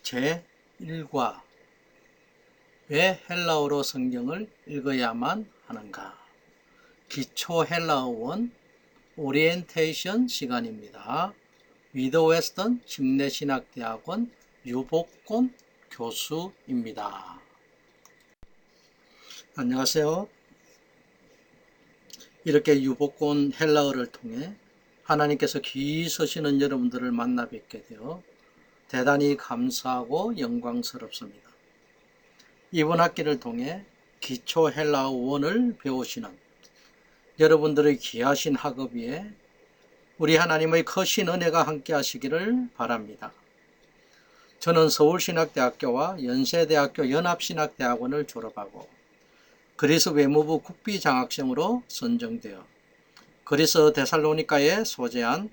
제1과 왜 헬라어로 성경을 읽어야만 하는가? 기초 헬라어 원 오리엔테이션 시간입니다. 위더 웨스턴 침례신학대학원 유복곤 교수입니다. 안녕하세요. 이렇게 유복곤 헬라어를 통해 하나님께서 귀히 서시는 여러분들을 만나 뵙게 되어 대단히 감사하고 영광스럽습니다. 이번 학기를 통해 기초 헬라어 원을 배우시는 여러분들의 귀하신 학업 위에 우리 하나님의 크신 은혜가 함께 하시기를 바랍니다. 저는 서울신학대학교와 연세대학교 연합신학대학원을 졸업하고 그리스 외무부 국비장학생으로 선정되어 그리스 데살로니가에 소재한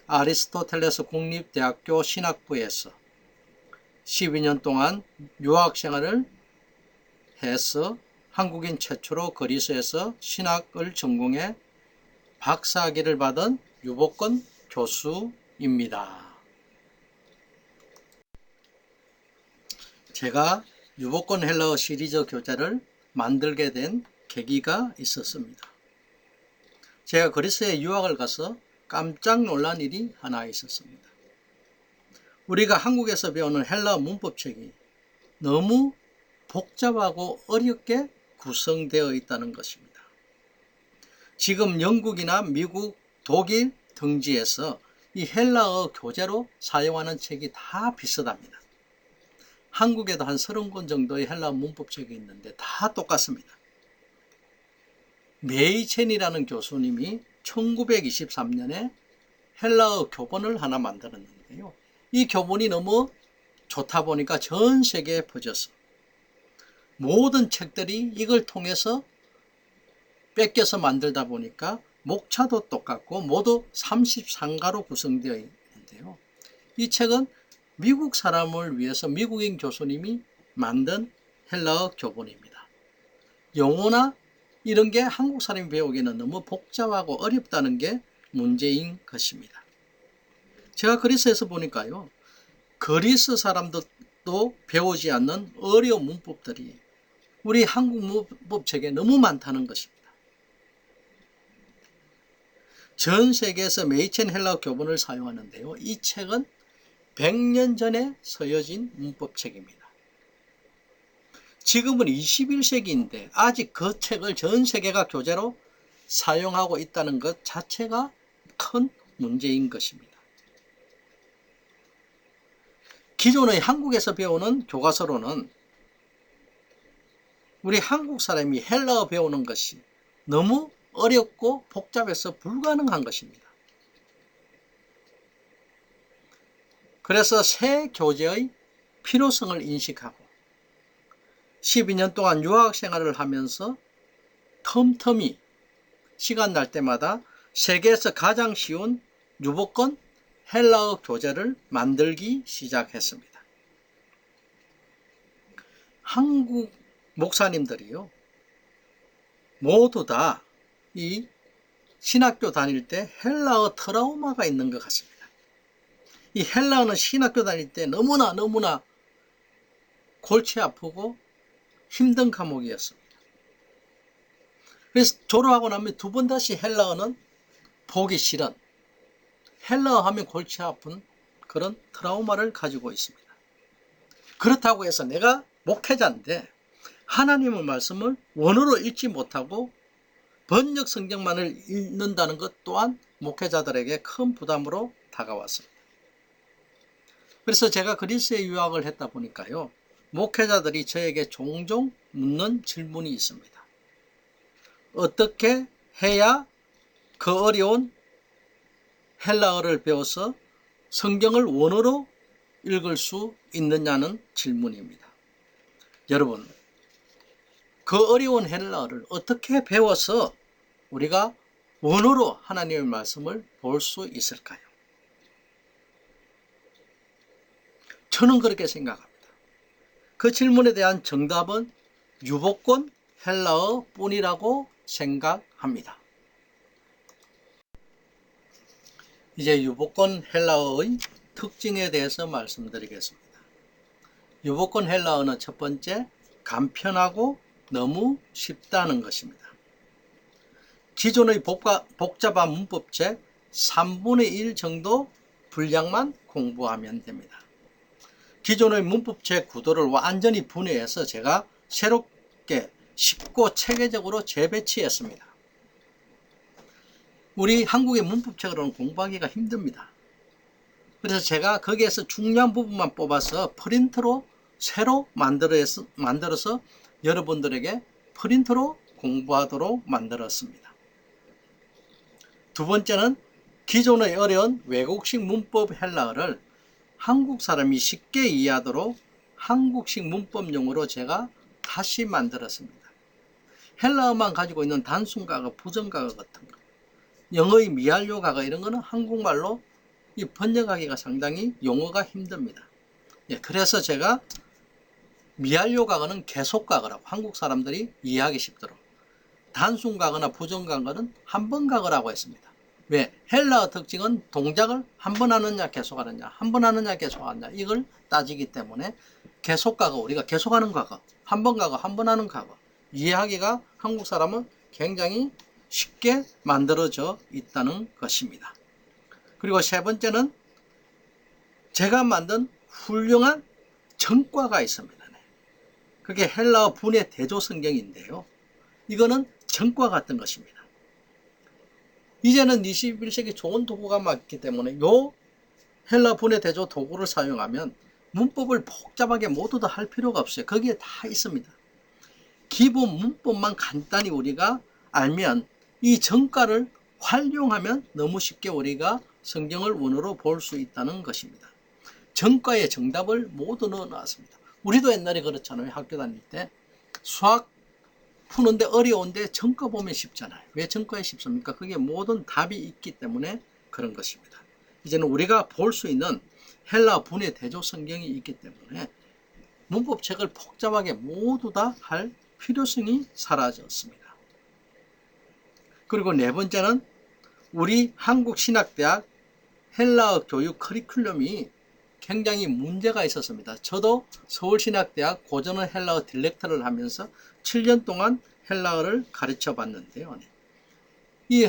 아리스토텔레스 국립대학교 신학부에서 12년 동안 유학생활을 해서 한국인 최초로 그리스에서 신학을 전공해 박사학위를 받은 유복곤 교수입니다. 제가 유복곤 헬라어 시리즈 교재를 만들게 된 계기가 있었습니다. 제가 그리스에 유학을 가서 깜짝 놀란 일이 하나 있었습니다. 우리가 한국에서 배우는 헬라어 문법책이 너무 복잡하고 어렵게 구성되어 있다는 것입니다. 지금 영국이나 미국, 독일 등지에서 이 헬라어 교재로 사용하는 책이 다 비슷합니다. 한국에도 한 30권 정도의 헬라어 문법책이 있는데 다 똑같습니다. 메이첸이라는 교수님이 1923년에 헬라어 교본을 하나 만들었는데요. 이 교본이 너무 좋다 보니까 전 세계에 퍼져서 모든 책들이 이걸 통해서 뺏겨서 만들다 보니까 목차도 똑같고 모두 33가로 구성되어 있는데요. 이 책은 미국 사람을 위해서 미국인 교수님이 만든 헬라어 교본입니다. 영어나 이런 게 한국 사람이 배우기에는 너무 복잡하고 어렵다는 게 문제인 것입니다. 제가 그리스에서 보니까요. 그리스 사람들도 배우지 않는 어려운 문법들이 우리 한국 문법책에 너무 많다는 것입니다. 전 세계에서 메이첸 헬라어 교본을 사용하는데요. 이 책은 100년 전에 서여진 문법책입니다. 지금은 21세기인데 아직 그 책을 전 세계가 교재로 사용하고 있다는 것 자체가 큰 문제인 것입니다. 기존의 한국에서 배우는 교과서로는 우리 한국 사람이 헬라어 배우는 것이 너무 어렵고 복잡해서 불가능한 것입니다. 그래서 새 교재의 필요성을 인식하고 12년 동안 유학생활을 하면서 틈틈이 시간 날 때마다 세계에서 가장 쉬운 유복곤 헬라어 교재를 만들기 시작했습니다. 한국 목사님들이요, 모두 다 이 신학교 다닐 때 헬라어 트라우마가 있는 것 같습니다. 이 헬라어는 신학교 다닐 때 너무나 골치 아프고 힘든 과목이었습니다. 그래서 졸업하고 나면 두 번 다시 헬라어는 보기 싫은, 헬라어 하면 골치 아픈 그런 트라우마를 가지고 있습니다. 그렇다고 해서 내가 목회자인데 하나님의 말씀을 원어로 읽지 못하고 번역 성경만을 읽는다는 것 또한 목회자들에게 큰 부담으로 다가왔습니다. 그래서 제가 그리스에 유학을 했다 보니까요. 목회자들이 저에게 종종 묻는 질문이 있습니다. 어떻게 해야 그 어려운 헬라어를 배워서 성경을 원어로 읽을 수 있느냐는 질문입니다. 여러분, 그 어려운 헬라어를 어떻게 배워서 우리가 원어로 하나님의 말씀을 볼 수 있을까요? 저는 그렇게 생각합니다. 그 질문에 대한 정답은 유복곤 헬라어 뿐이라고 생각합니다. 이제 유복곤 헬라어의 특징에 대해서 말씀드리겠습니다. 유보권 헬라어는 첫 번째, 간편하고 너무 쉽다는 것입니다. 기존의 복잡한 문법책 3분의 1 정도 분량만 공부하면 됩니다. 기존의 문법책 구도를 완전히 분해해서 제가 새롭게 쉽고 체계적으로 재배치했습니다. 우리 한국의 문법책으로는 공부하기가 힘듭니다. 그래서 제가 거기에서 중요한 부분만 뽑아서 프린트로 새로 만들어서 여러분들에게 프린트로 공부하도록 만들었습니다. 두 번째는 기존의 어려운 외국식 문법 헬라어를 한국 사람이 쉽게 이해하도록 한국식 문법용어로 제가 다시 만들었습니다. 헬라어만 가지고 있는 단순가가, 부정가가 같은 거, 영어의 미완료 가가 이런 거는 한국말로 이 번역하기가 상당히 용어가 힘듭니다. 그래서 제가 미완료 가가는 계속가거라고 한국 사람들이 이해하기 쉽도록, 단순가거나 부정가거는 한 번 가거라고 했습니다. 왜? 헬라어 특징은 동작을 한 번 하느냐 계속하느냐, 한 번 하느냐 계속하느냐 이걸 따지기 때문에 계속가거, 우리가 계속하는 과거, 한 번 가거, 한 번 하는 과거, 이해하기가 한국 사람은 굉장히 쉽게 만들어져 있다는 것입니다. 그리고 세 번째는 제가 만든 훌륭한 전과가 있습니다. 그게 헬라어 분해 대조 성경인데요. 이거는 전과 같은 것입니다. 이제는 21세기 좋은 도구가 많기 때문에 요 헬라 분해 대조 도구를 사용하면 문법을 복잡하게 모두 다 할 필요가 없어요. 거기에 다 있습니다. 기본 문법만 간단히 우리가 알면 이 전과를 활용하면 너무 쉽게 우리가 성경을 원어로 볼 수 있다는 것입니다. 전과의 정답을 모두 넣어놨습니다. 우리도 옛날에 그렇잖아요. 학교 다닐 때 수학 푸는데 어려운데 전과 보면 쉽잖아요. 왜 전과에 쉽습니까? 그게 모든 답이 있기 때문에 그런 것입니다. 이제는 우리가 볼 수 있는 헬라 분해 대조 성경이 있기 때문에 문법책을 복잡하게 모두 다 할 필요성이 사라졌습니다. 그리고 네 번째는 우리 한국신학대학 헬라어 교육 커리큘럼이 굉장히 문제가 있었습니다. 저도 서울신학대학 고전어 헬라어 딜렉터를 하면서 7년 동안 헬라어를 가르쳐 봤는데요. 이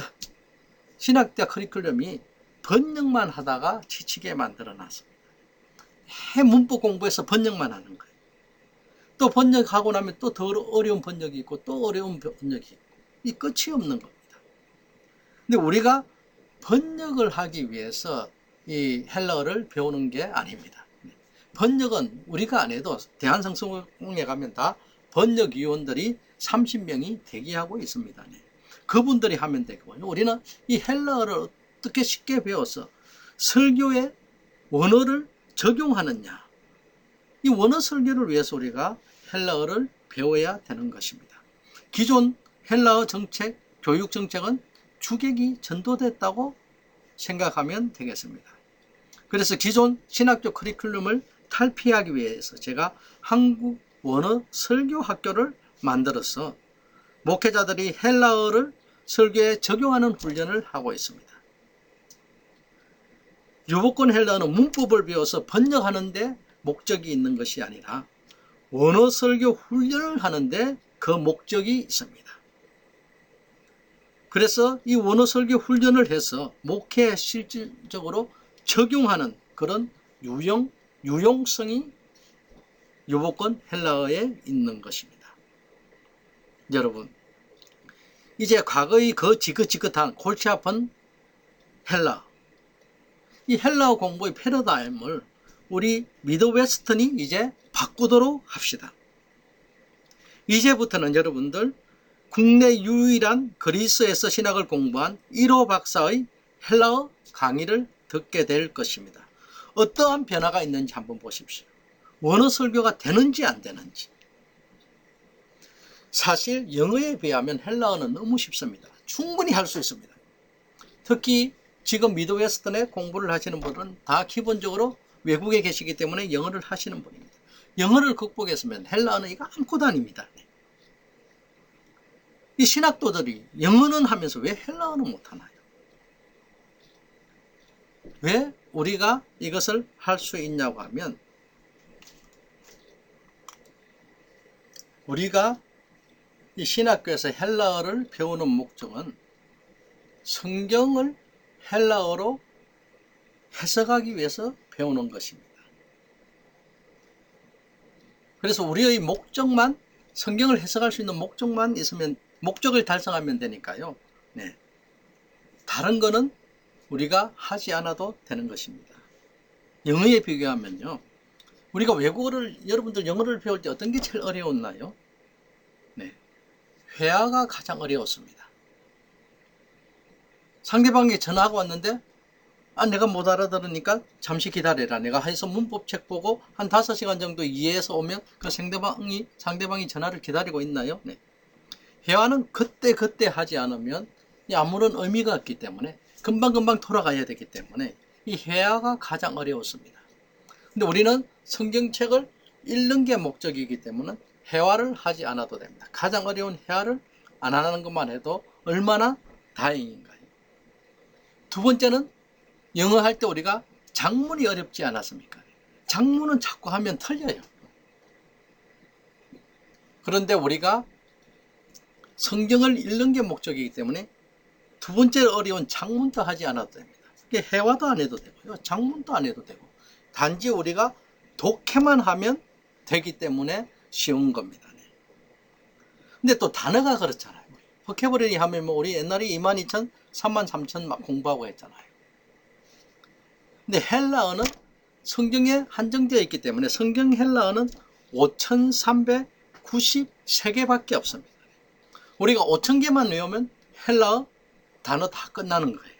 신학대학 커리큘럼이 번역만 하다가 지치게 만들어 놨습니다. 문법 공부해서 번역만 하는 거예요. 또 번역하고 나면 또 더 어려운 번역이 있고 또 어려운 번역이 있고 이 끝이 없는 겁니다. 근데 우리가 번역을 하기 위해서 이 헬라어를 배우는 게 아닙니다. 번역은 우리가 안 해도 대한성서공회 가면 다 번역위원들이 30명이 대기하고 있습니다. 그분들이 하면 되고요. 우리는 이 헬라어를 어떻게 쉽게 배워서 설교에 원어를 적용하느냐, 이 원어 설교를 위해서 우리가 헬라어를 배워야 되는 것입니다. 기존 헬라어 정책, 교육 정책은 주객이 전도됐다고 생각하면 되겠습니다. 그래서 기존 신학교 커리큘럼을 탈피하기 위해서 제가 한국 원어 설교 학교를 만들어서 목회자들이 헬라어를 설교에 적용하는 훈련을 하고 있습니다. 유보권 헬라어는 문법을 배워서 번역하는 데 목적이 있는 것이 아니라 원어 설교 훈련을 하는데 그 목적이 있습니다. 그래서 이 원어 설교 훈련을 해서 목회에 실질적으로 적용하는 그런 유용성이 유보권 헬라어에 있는 것입니다. 여러분, 이제 과거의 그 지긋지긋한 골치 아픈 헬라어, 이 헬라어 공부의 패러다임을 우리 미드웨스턴이 이제 바꾸도록 합시다. 이제부터는 여러분들 국내 유일한 그리스에서 신학을 공부한 1호 박사의 헬라어 강의를 듣게 될 것입니다. 어떠한 변화가 있는지 한번 보십시오. 원어 설교가 되는지 안 되는지. 사실 영어에 비하면 헬라어는 너무 쉽습니다. 충분히 할 수 있습니다. 특히 지금 미드웨스턴에 공부를 하시는 분은 다 기본적으로 외국에 계시기 때문에 영어를 하시는 분입니다. 영어를 극복했으면 헬라어는 이거 아무것도 아닙니다. 이 신학도들이 영어는 하면서 왜 헬라어는 못하나요? 왜 우리가 이것을 할 수 있냐고 하면 우리가 이 신학교에서 헬라어를 배우는 목적은 성경을 헬라어로 해석하기 위해서 배우는 것입니다. 그래서 우리의 목적만, 성경을 해석할 수 있는 목적만 있으면, 목적을 달성하면 되니까요. 네. 다른 거는 우리가 하지 않아도 되는 것입니다. 영어에 비교하면요. 우리가 외국어를, 여러분들 영어를 배울 때 어떤 게 제일 어려웠나요? 네. 회화가 가장 어려웠습니다. 상대방이 전화가 왔는데 내가 못 알아들으니까 잠시 기다려라. 내가 해서 문법책 보고 한 5시간 정도 이해해서 오면 그 상대방이 전화를 기다리고 있나요? 네. 회화는 그때 하지 않으면 아무런 의미가 없기 때문에 금방금방 돌아가야 되기 때문에 이 회화가 가장 어려웠습니다. 근데 우리는 성경책을 읽는 게 목적이기 때문에 회화를 하지 않아도 됩니다. 가장 어려운 회화를 안 하는 것만 해도 얼마나 다행인가요? 두 번째는 영어 할 때 우리가 작문이 어렵지 않았습니까? 작문은 자꾸 하면 틀려요. 그런데 우리가 성경을 읽는 게 목적이기 때문에 두 번째 어려운 작문도 하지 않아도 됩니다. 회화도 안 해도 되고요. 작문도 안 해도 되고 단지 우리가 독해만 하면 되기 때문에 쉬운 겁니다. 근데 또 단어가 그렇잖아요. 보캐버러리 하면 우리 옛날에 22,000, 33,000 막 공부하고 했잖아요. 근데 헬라어는 성경에 한정되어 있기 때문에 성경 헬라어는 5,393개밖에 없습니다. 우리가 5,000개만 외우면 헬라어 단어 다 끝나는 거예요.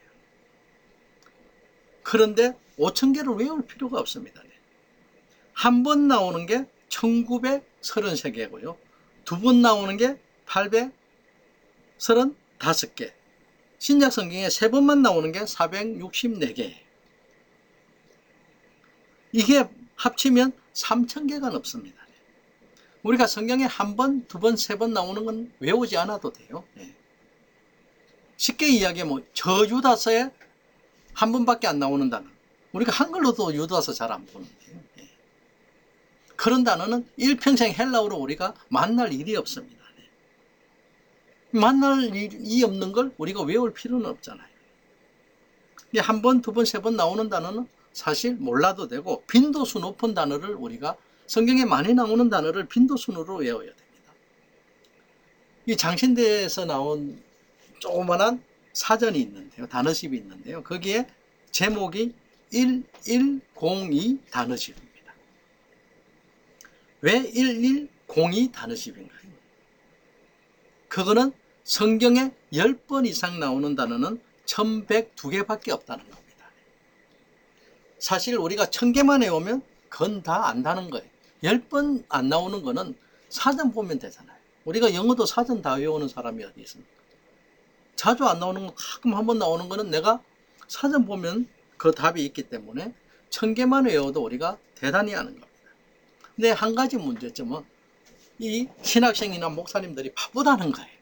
그런데 5,000개를 외울 필요가 없습니다. 한 번 나오는 게 1933개고요. 두 번 나오는 게 835개. 신약 성경에 세 번만 나오는 게 464개예요. 이게 합치면 3,000개가 넘습니다. 우리가 성경에 한 번, 두 번, 세 번 나오는 건 외우지 않아도 돼요. 쉽게 이야기하면 저 유다서에 한 번밖에 안 나오는 단어. 우리가 한글로도 유다서 잘 안 보는데요. 그런 단어는 일평생 헬라어로 우리가 만날 일이 없습니다. 만날 일이 없는 걸 우리가 외울 필요는 없잖아요. 한 번, 두 번, 세 번 나오는 단어는 사실 몰라도 되고 빈도수 높은 단어를 우리가 성경에 많이 나오는 단어를 빈도순으로 외워야 됩니다. 이 장신대에서 나온 조그만한 사전이 있는데요. 단어집이 있는데요. 거기에 제목이 1102 단어집입니다. 왜 1102 단어집인가요? 그거는 성경에 10번 이상 나오는 단어는 1102개밖에 없다는 겁니다. 사실 우리가 1000개만 외우면 그건 다 안다는 거예요. 10번 안 나오는 거는 사전 보면 되잖아요. 우리가 영어도 사전 다 외우는 사람이 어디 있습니까? 자주 안 나오는 거 가끔 한번 나오는 거는 내가 사전 보면 그 답이 있기 때문에 1000개만 외워도 우리가 대단히 하는 겁니다. 근데 한 가지 문제점은 이 신학생이나 목사님들이 바쁘다는 거예요.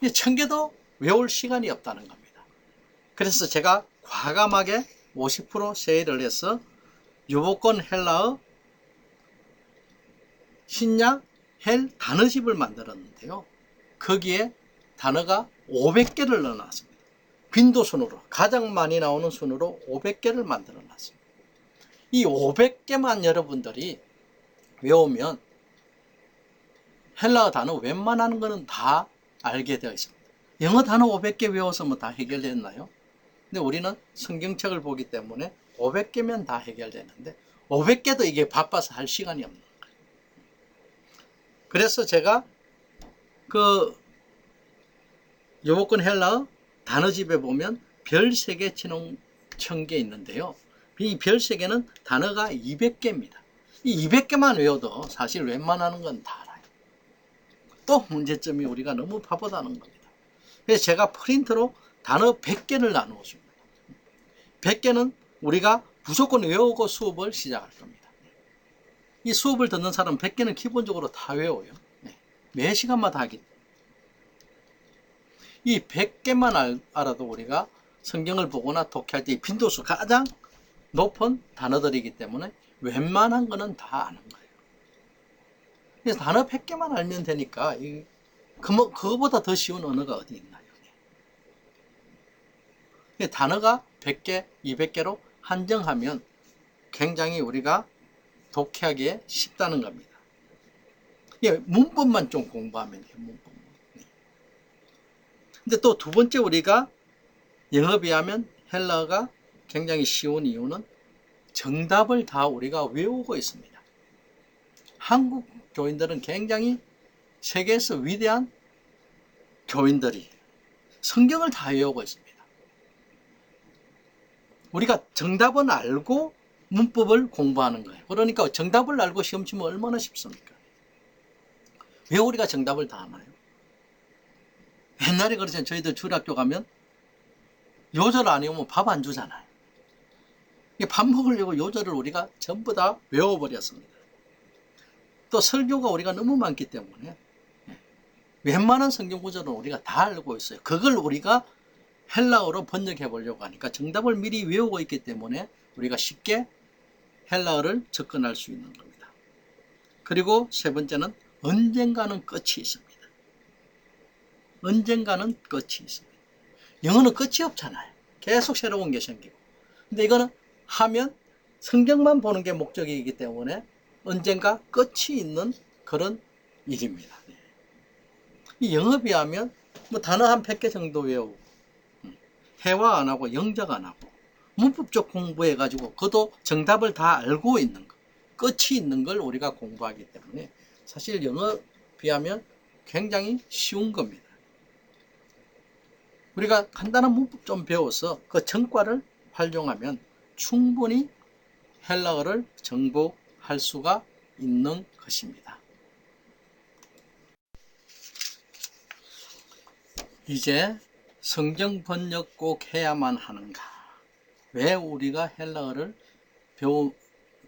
1000개도 외울 시간이 없다는 겁니다. 그래서 제가 과감하게 50% 세일을 해서 유보권 헬라어 신약 헬 단어집을 만들었는데요. 거기에 단어가 500개를 넣어놨습니다. 빈도순으로 가장 많이 나오는 순으로 500개를 만들어 놨습니다. 이 500개만 여러분들이 외우면 헬라어 단어 웬만한 거는 다 알게 되어 있습니다. 영어 단어 500개 외워서 뭐 다 해결됐나요? 근데 우리는 성경책을 보기 때문에 500개면 다 해결되는데 500개도 이게 바빠서 할 시간이 없는 거예요. 그래서 제가 그 요보권 헬라어 단어집에 보면 별 3개 치는 1000개 있는데요. 이 별 3개는 단어가 200개입니다. 이 200개만 외워도 사실 웬만하는 건 다 알아요. 또 문제점이 우리가 너무 바쁘다는 겁니다. 그래서 제가 프린트로 단어 100개를 나누어 줍니다. 100개는 우리가 무조건 외우고 수업을 시작할 겁니다. 이 수업을 듣는 사람은 100개는 기본적으로 다 외워요. 매 시간마다 하기 때문에. 이 100개만 알아도 우리가 성경을 보거나 독해할 때 이 빈도수 가장 높은 단어들이기 때문에 웬만한 거는 다 아는 거예요. 그래서 단어 100개만 알면 되니까 그거보다 더 쉬운 언어가 어디 있나요? 단어가 100개, 200개로 한정하면 굉장히 우리가 독해하기에 쉽다는 겁니다. 문법만 좀 공부하면 돼요. 문법만. 근데 또 두 번째, 우리가 영어 비하면 헬라어가 굉장히 쉬운 이유는 정답을 다 우리가 외우고 있습니다. 한국 교인들은 굉장히 세계에서 위대한 교인들이 성경을 다 외우고 있습니다. 우리가 정답은 알고 문법을 공부하는 거예요. 그러니까 정답을 알고 시험 치면 얼마나 쉽습니까? 왜 우리가 정답을 다 아나요? 옛날에 그러잖아요. 저희들 주일학교 가면 요절 안 외우면 밥 안 주잖아요. 밥 먹으려고 요절을 우리가 전부 다 외워버렸습니다. 또 설교가 우리가 너무 많기 때문에 웬만한 성경 구절은 우리가 다 알고 있어요. 그걸 우리가 헬라어로 번역해 보려고 하니까 정답을 미리 외우고 있기 때문에 우리가 쉽게 헬라어를 접근할 수 있는 겁니다. 그리고 세 번째는 언젠가는 끝이 있습니다. 언젠가는 끝이 있습니다. 영어는 끝이 없잖아요. 계속 새로운 게 생기고. 근데 이거는 하면 성경만 보는 게 목적이기 때문에 언젠가 끝이 있는 그런 일입니다. 이 영어 비하면 뭐 단어 한 100개 정도 외우고 회화 안 하고 영작 안 하고 문법적 공부해 가지고 그것도 정답을 다 알고 있는 거, 끝이 있는 걸 우리가 공부하기 때문에 사실 영어 비하면 굉장히 쉬운 겁니다. 우리가 간단한 문법 좀 배워서 그 정과를 활용하면 충분히 헬라어를 정복할 수가 있는 것입니다. 이제 성경 번역 꼭 해야만 하는가? 왜 우리가 헬라어를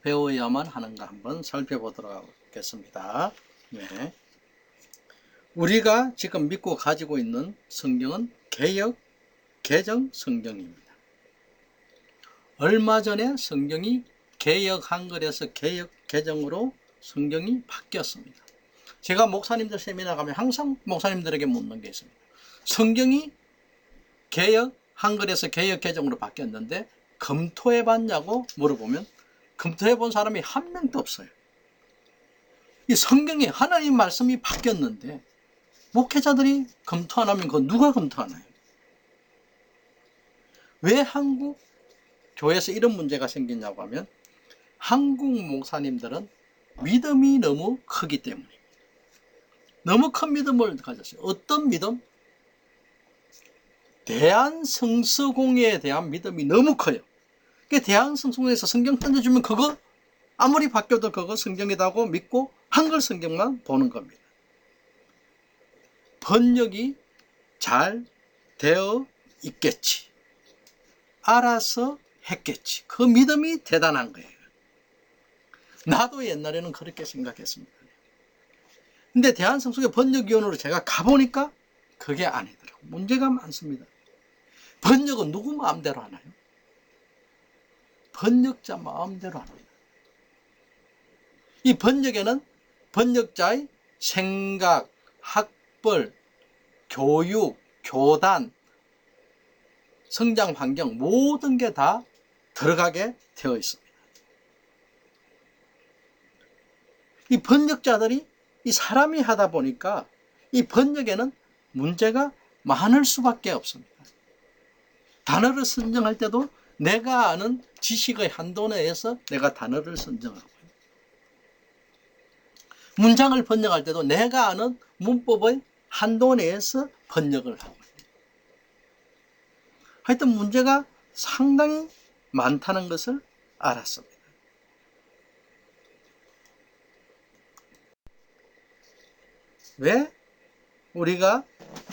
배워야만 하는가? 한번 살펴보도록 하겠습니다. 네. 우리가 지금 믿고 가지고 있는 성경은 개역 개정 성경입니다. 얼마 전에 성경이 개역 한글에서 개역 개정으로 성경이 바뀌었습니다. 제가 목사님들 세미나 가면 항상 목사님들에게 묻는 게 있습니다. 성경이 개역 한글에서 개역 개정으로 바뀌었는데 검토해 봤냐고 물어보면 검토해 본 사람이 한 명도 없어요. 이 성경에 하나님 말씀이 바뀌었는데 목회자들이 검토 안 하면 그거 누가 검토하나요? 왜 한국 교회에서 이런 문제가 생기냐고 하면 한국 목사님들은 믿음이 너무 크기 때문입니다. 너무 큰 믿음을 가졌어요. 어떤 믿음? 대한성서공회에 대한 믿음이 너무 커요. 대한성서공회에서 성경 던져주면 그거 아무리 바뀌어도 그거 성경이라고 믿고 한글 성경만 보는 겁니다. 번역이 잘 되어 있겠지. 알아서 했겠지. 그 믿음이 대단한 거예요. 나도 옛날에는 그렇게 생각했습니다. 근데 대한성서공회 번역위원으로 제가 가보니까 그게 아니더라고요. 문제가 많습니다. 번역은 누구 마음대로 하나요? 번역자 마음대로 합니다. 이 번역에는 번역자의 생각, 학벌, 교육, 교단, 성장 환경 모든 게 다 들어가게 되어 있습니다. 이 번역자들이 이 사람이 하다 보니까 이 번역에는 문제가 많을 수밖에 없습니다. 단어를 선정할 때도 내가 아는 지식의 한도 내에서 내가 단어를 선정하고 문장을 번역할 때도 내가 아는 문법의 한도 내에서 번역을 하고 하여튼 문제가 상당히 많다는 것을 알았습니다. 왜 우리가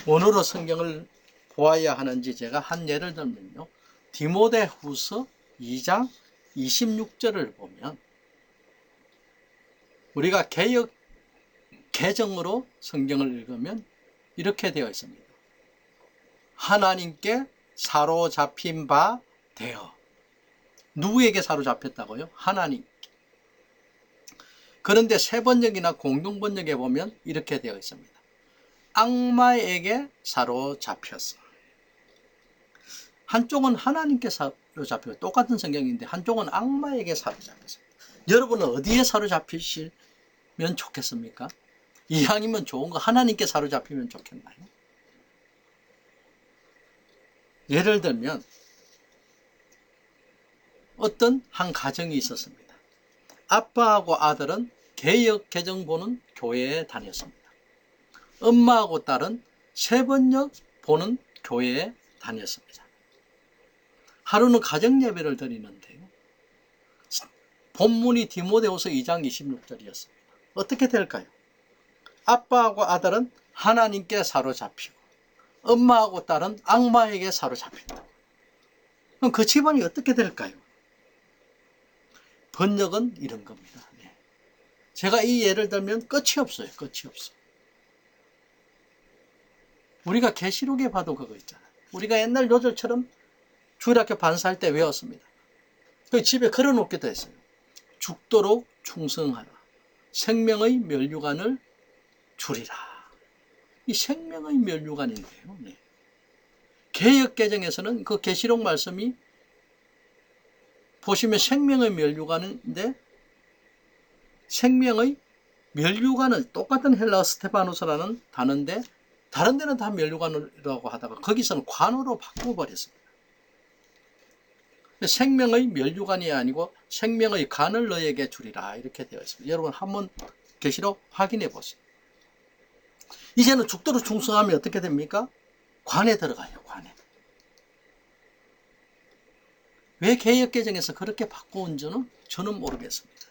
원어로 성경을 보아야 하는지 제가 한 예를 들면요. 디모데후서 2장 26절을 보면 우리가 개역 개정으로 성경을 읽으면 이렇게 되어 있습니다. 하나님께 사로잡힌 바 되어. 누구에게 사로잡혔다고요? 하나님. 그런데 새 번역이나 공동 번역에 보면 이렇게 되어 있습니다. 악마에게 사로잡혔어. 한쪽은 하나님께 사로잡히고 똑같은 성경인데 한쪽은 악마에게 사로잡혔습니다. 여러분은 어디에 사로잡히시면 좋겠습니까? 이왕이면 좋은 거 하나님께 사로잡히면 좋겠나요? 예를 들면 어떤 한 가정이 있었습니다. 아빠하고 아들은 개역 개정 보는 교회에 다녔습니다. 엄마하고 딸은 새번역 보는 교회에 다녔습니다. 하루는 가정 예배를 드리는데요. 본문이 디모데후서 2장 26절이었습니다. 어떻게 될까요? 아빠하고 아들은 하나님께 사로잡히고 엄마하고 딸은 악마에게 사로잡힌다. 그럼 그 집안이 어떻게 될까요? 번역은 이런 겁니다. 네. 제가 이 예를 들면 끝이 없어요. 끝이 없어. 우리가 계시록에 봐도 그거 있잖아요. 우리가 옛날 요절처럼 주일학교 반사할 때 외웠습니다. 그 집에 걸어놓기도 했어요. 죽도록 충성하라. 생명의 면류관을 주리라. 이 생명의 면류관인데요. 네. 개역개정에서는 그 계시록 말씀이 보시면 생명의 면류관인데 생명의 면류관을 똑같은 헬라어 스테파노스라는 단어인데 다른 데는 다 면류관이라고 하다가 거기서는 관으로 바꿔버렸습니다. 생명의 면류관이 아니고 생명의 간을 너에게 주리라 이렇게 되어 있습니다. 여러분 한번 계시록 확인해 보세요. 이제는 죽도록 충성하면 어떻게 됩니까? 관에 들어가요. 관에. 왜 개역개정에서 그렇게 바꿔온지는 저는 모르겠습니다.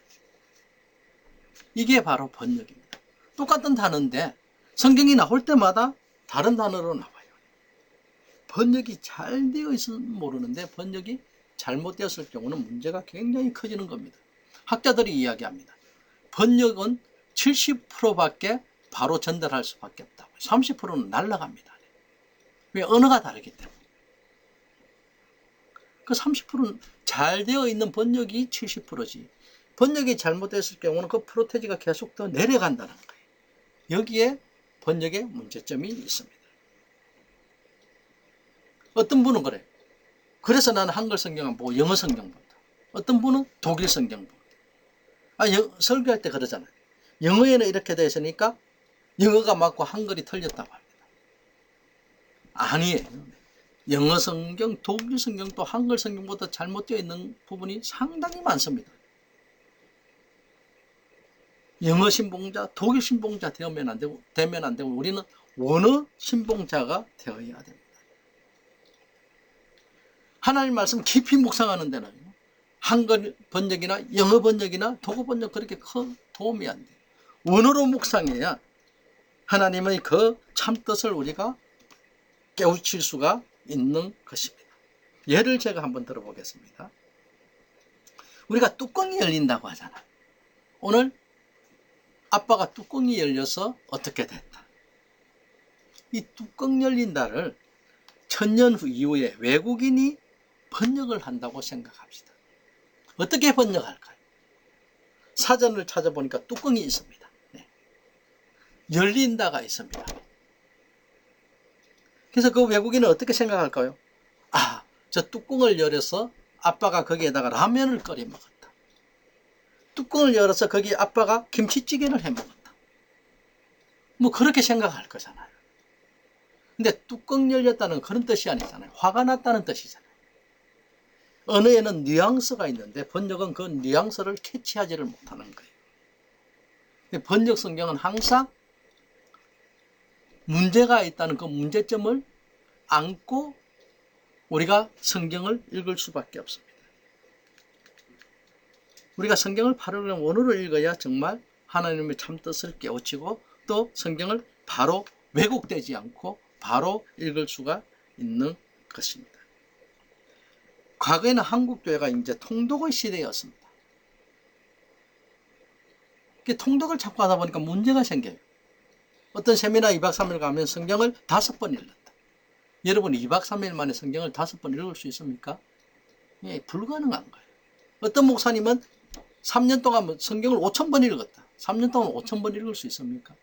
이게 바로 번역입니다. 똑같은 단어인데 성경이 나올 때마다 다른 단어로 나와요. 번역이 잘 되어 있으면 모르는데 번역이 잘못되었을 경우는 문제가 굉장히 커지는 겁니다. 학자들이 이야기합니다. 번역은 70%밖에 바로 전달할 수밖에 없다고. 30%는 날아갑니다. 왜? 언어가 다르기 때문에. 그 30%는 잘 되어 있는 번역이 70%지. 번역이 잘못됐을 경우는 그 프로테지가 계속 더 내려간다는 거예요. 여기에 번역에 문제점이 있습니다. 어떤 분은 그래요. 그래서 나는 한글 성경은 보고 영어 성경 본다. 어떤 분은 독일 성경 본다. 설교할 때 그러잖아요. 영어에는 이렇게 되어 있으니까 영어가 맞고 한글이 틀렸다고 합니다. 아니에요. 영어 성경, 독일 성경도 한글 성경보다 잘못되어 있는 부분이 상당히 많습니다. 영어 신봉자, 독일 신봉자 되면 안 되고 우리는 원어 신봉자가 되어야 됩니다. 하나님 말씀 깊이 묵상하는 데는 한글 번역이나 영어 번역이나 독어 번역 그렇게 큰 도움이 안 돼요. 원어로 묵상해야 하나님의 그 참뜻을 우리가 깨우칠 수가 있는 것입니다. 예를 제가 한번 들어보겠습니다. 우리가 뚜껑이 열린다고 하잖아요. 오늘 아빠가 뚜껑이 열려서 어떻게 됐다. 이 뚜껑 열린다를 1000년 후 이후에 외국인이 번역을 한다고 생각합시다. 어떻게 번역할까요? 사전을 찾아보니까 뚜껑이 있습니다. 네. 열린다가 있습니다. 그래서 그 외국인은 어떻게 생각할까요? 아, 저 뚜껑을 열어서 아빠가 거기에다가 라면을 끓여 먹었다. 뚜껑을 열어서 거기 아빠가 김치찌개를 해 먹었다. 뭐 그렇게 생각할 거잖아요. 근데 뚜껑 열렸다는 그런 뜻이 아니잖아요. 화가 났다는 뜻이잖아요. 언어에는 뉘앙스가 있는데 번역은 그 뉘앙스를 캐치하지를 못하는 거예요. 번역 성경은 항상 문제가 있다는 그 문제점을 안고 우리가 성경을 읽을 수밖에 없습니다. 우리가 성경을 바로 원어로 읽어야 정말 하나님의 참뜻을 깨우치고 또 성경을 바로 왜곡되지 않고 바로 읽을 수가 있는 것입니다. 과거에는 한국교회가 이제 통독의 시대였습니다. 통독을 자꾸 하다 보니까 문제가 생겨요. 어떤 세미나 2박 3일 가면 성경을 5번 읽는다. 여러분 2박 3일 만에 성경을 5번 읽을 수 있습니까? 예, 불가능한 거예요. 어떤 목사님은 3년 동안 성경을 5000번 읽었다. 3년 동안 5,000번 읽을 수 있습니까?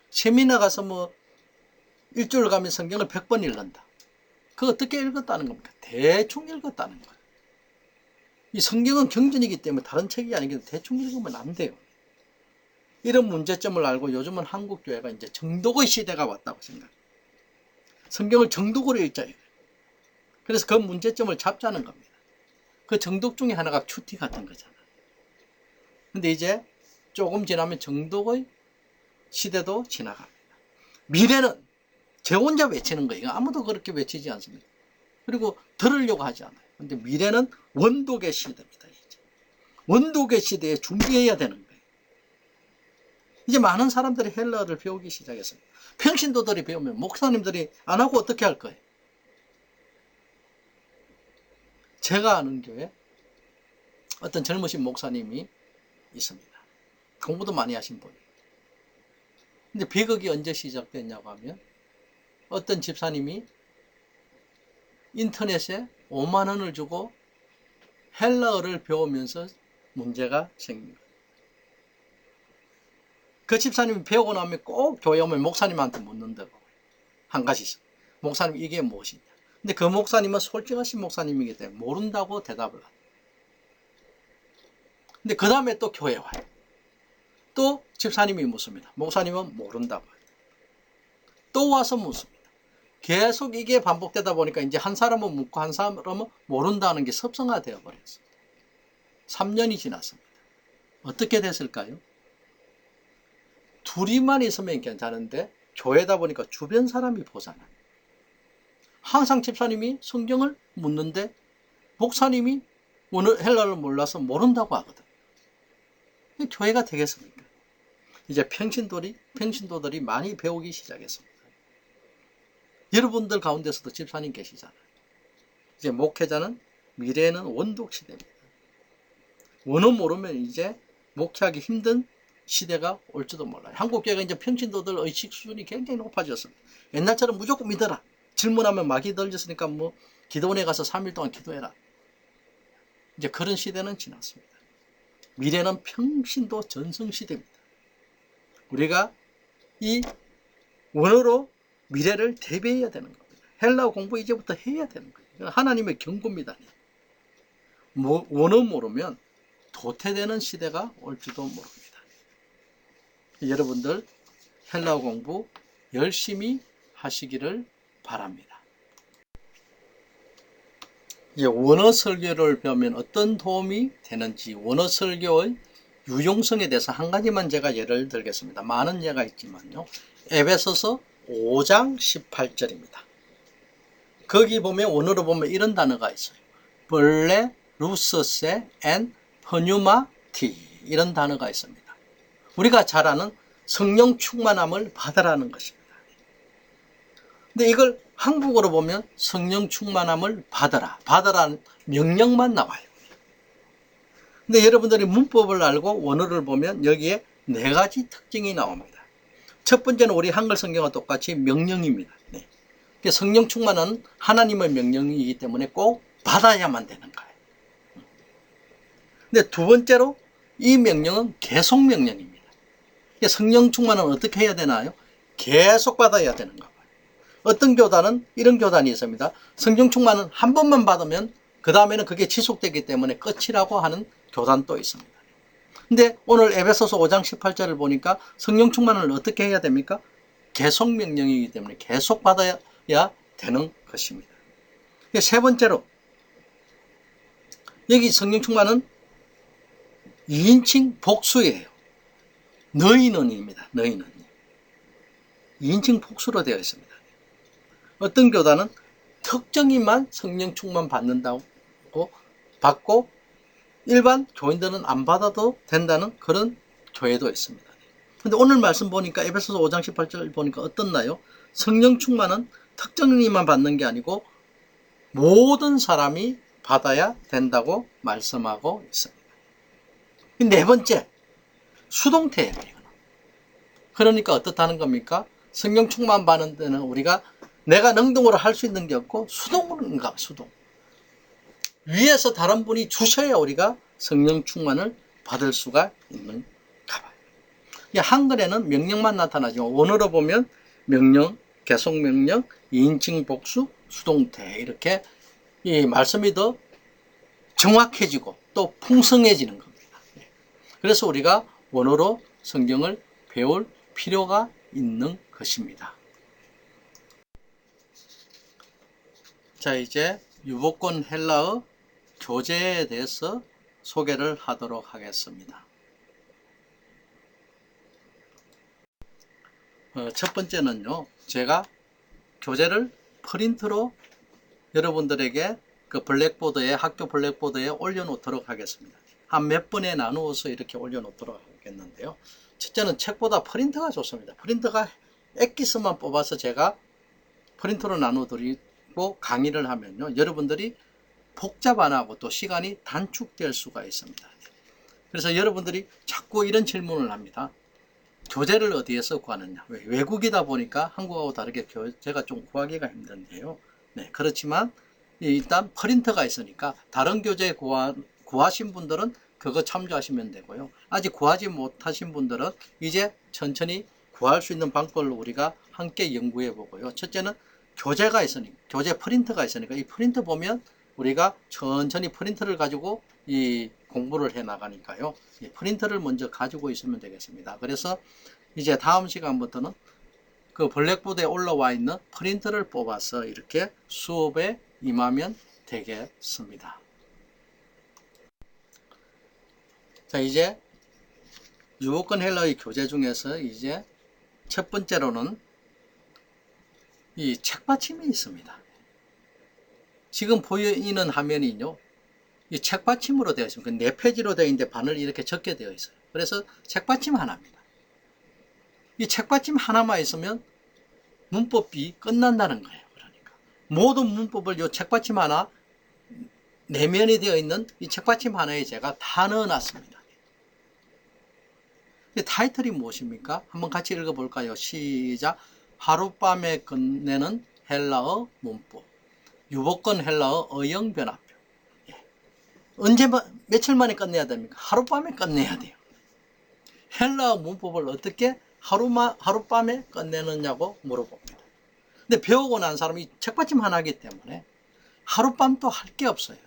세미나 가서 뭐 일주일 가면 성경을 100번 읽는다. 그거 어떻게 읽었다는 겁니까? 대충 읽었다는 거예요. 이 성경은 경전이기 때문에 다른 책이 아니기 때문에 대충 읽으면 안 돼요. 이런 문제점을 알고 요즘은 한국교회가 이제 정독의 시대가 왔다고 생각해요. 성경을 정독으로 읽자. 그래서 그 문제점을 잡자는 겁니다. 그 정독 중에 하나가 큐티 같은 거잖아. 근데 이제 조금 지나면 정독의 시대도 지나갑니다. 미래는 제 혼자 외치는 거예요. 아무도 그렇게 외치지 않습니다. 그리고 들으려고 하지 않아요. 근데 미래는 원독의 시대입니다. 이제. 원독의 시대에 준비해야 되는 거예요. 이제 많은 사람들이 헬라어를 배우기 시작했습니다. 평신도들이 배우면 목사님들이 안 하고 어떻게 할 거예요? 제가 아는 교회 어떤 젊으신 목사님이 있습니다. 공부도 많이 하신 분. 근데 비극이 언제 시작됐냐고 하면 어떤 집사님이 인터넷에 5만 원을 주고 헬라어를 배우면서 문제가 생긴 거예요. 그 집사님이 배우고 나면 꼭 교회 오면 목사님한테 묻는다고. 한 가지 있어요. 목사님 이게 무엇이냐. 근데 그 목사님은 솔직하신 목사님이기 때문에 모른다고 대답을 합니다. 근데 그 다음에 또 교회 와요. 또 집사님이 묻습니다. 목사님은 모른다고 해요. 또 와서 묻습니다. 계속 이게 반복되다 보니까 이제 한 사람은 묻고 한 사람은 모른다는 게 습성화되어 버렸어요. 3년이 지났습니다. 어떻게 됐을까요? 둘이만 있으면 괜찮은데 교회다 보니까 주변 사람이 보잖아요. 항상 집사님이 성경을 묻는데 목사님이 헬라어를 몰라서 모른다고 하거든요. 교회가 되겠습니까? 이제 평신도들이 많이 배우기 시작했습니다. 여러분들 가운데서도 집사님 계시잖아요. 이제 목회자는 미래에는 원독 시대입니다. 원어 모르면 이제 목회하기 힘든 시대가 올지도 몰라요. 한국교회가 이제 평신도들 의식 수준이 굉장히 높아졌습니다. 옛날처럼 무조건 믿어라. 질문하면 마귀 덜졌으니까 뭐 기도원에 가서 3일 동안 기도해라. 이제 그런 시대는 지났습니다. 미래는 평신도 전성시대입니다. 우리가 이 원어로 미래를 대비해야 되는 겁니다. 헬라어 공부 이제부터 해야 되는 거예요. 하나님의 경고입니다. 원어 모르면 도태되는 시대가 올지도 모릅니다. 여러분들 헬라어 공부 열심히 하시기를 바랍니다. 이제 원어 설교를 배우면 어떤 도움이 되는지 원어 설교의 유용성에 대해서 한 가지만 제가 예를 들겠습니다. 많은 예가 있지만요. 에베소서 5장 18절입니다. 거기 보면 원어로 보면 이런 단어가 있어요. 벌레, 루스세, 앤 퍼뉴마티 이런 단어가 있습니다. 우리가 잘 아는 성령 충만함을 받으라는 것입니다. 근데 이걸 한국어로 보면 성령 충만함을 받으라는 명령만 나와요. 근데 여러분들이 문법을 알고 원어를 보면 여기에 4가지 특징이 나옵니다. 첫 번째는 우리 한글 성경과 똑같이 명령입니다. 네. 성령 충만은 하나님의 명령이기 때문에 꼭 받아야만 되는 거예요. 근데 두 번째로 이 명령은 계속 명령입니다. 성령 충만은 어떻게 해야 되나요? 계속 받아야 되는 거예요. 어떤 교단은 이런 교단이 있습니다. 성령 충만은 한 번만 받으면 그 다음에는 그게 지속되기 때문에 끝이라고 하는 교단도 있습니다. 근데 오늘 에베소서 5장 18절을 보니까 성령 충만을 어떻게 해야 됩니까? 계속 명령이기 때문에 계속 받아야 되는 것입니다. 세 번째로 여기 성령 충만은 2인칭 복수예요. 너희는입니다. 너희는 2인칭 복수로 되어 있습니다. 어떤 교단은 특정인만 성령 충만 받는다고 받고 일반 교인들은 안 받아도 된다는 그런 교회도 있습니다. 근데 오늘 말씀 보니까 에베소서 5장 18절 보니까 어떻나요? 성령 충만은 특정인만 받는 게 아니고 모든 사람이 받아야 된다고 말씀하고 있습니다. 네 번째, 수동태예요. 그러니까 어떻다는 겁니까? 성령 충만 받는 데는 우리가 내가 능동으로 할 수 있는 게 없고 수동인가 수동. 위에서 다른 분이 주셔야 우리가 성령 충만을 받을 수가 있는가 봐요. 이 한글에는 명령만 나타나지만 원어로 보면 명령, 계속명령, 인칭, 복수, 수동태 이렇게 이 말씀이 더 정확해지고 또 풍성해지는 겁니다. 그래서 우리가 원어로 성경을 배울 필요가 있는 것입니다. 자, 이제 유복권 헬라어 교재에 대해서 소개를 하도록 하겠습니다. 첫 번째는요, 제가 교재를 프린트로 여러분들에게 그 블랙보드에, 학교 블랙보드에 올려놓도록 하겠습니다. 한 몇 번에 나누어서 이렇게 올려놓도록 하겠는데요. 첫째는 책보다 프린터가 좋습니다. 프린터가 엑기스만 뽑아서 제가 프린터로 나눠드리고 강의를 하면요, 여러분들이 복잡 안 하고 또 시간이 단축될 수가 있습니다. 그래서 여러분들이 자꾸 이런 질문을 합니다. 교재를 어디에서 구하느냐? 외국이다 보니까 한국하고 다르게 교재가 좀 구하기가 힘든데요. 네, 그렇지만 일단 프린터가 있으니까 다른 교재 구하신 분들은 그거 참조하시면 되고요. 아직 구하지 못하신 분들은 이제 천천히 구할 수 있는 방법을 우리가 함께 연구해 보고요. 첫째는 교재가 있으니까, 교재 프린터가 있으니까 이 프린터 보면 우리가 천천히 프린터를 가지고 이 공부를 해 나가니까요. 이 프린터를 먼저 가지고 있으면 되겠습니다. 그래서 이제 다음 시간부터는 그 블랙보드에 올라와 있는 프린터를 뽑아서 이렇게 수업에 임하면 되겠습니다. 자, 이제 유복권 헬라의 교재 중에서 이제 첫 번째로는 이 책받침이 있습니다. 지금 보이는 화면이요, 이 책받침으로 되어 있습니다. 4페이지로 되어 있는데 반을 이렇게 적게 되어 있어요. 그래서 책받침 하나입니다. 이 책받침 하나만 있으면 문법이 끝난다는 거예요. 그러니까 모든 문법을 이 책받침 하나, 내면이 되어 있는 이 책받침 하나에 제가 다 넣어놨습니다. 타이틀이 무엇입니까? 한번 같이 읽어볼까요? 시작. 하룻밤에 끝내는 헬라어 문법, 유복권 헬라어 어영변화표. 언제, 며칠 만에 끝내야 됩니까? 하룻밤에 끝내야 돼요. 헬라어 문법을 어떻게 하룻밤에 끝내느냐고 물어봅니다. 근데 배우고 난 사람이 책받침 하나이기 때문에 하룻밤도 할 게 없어요.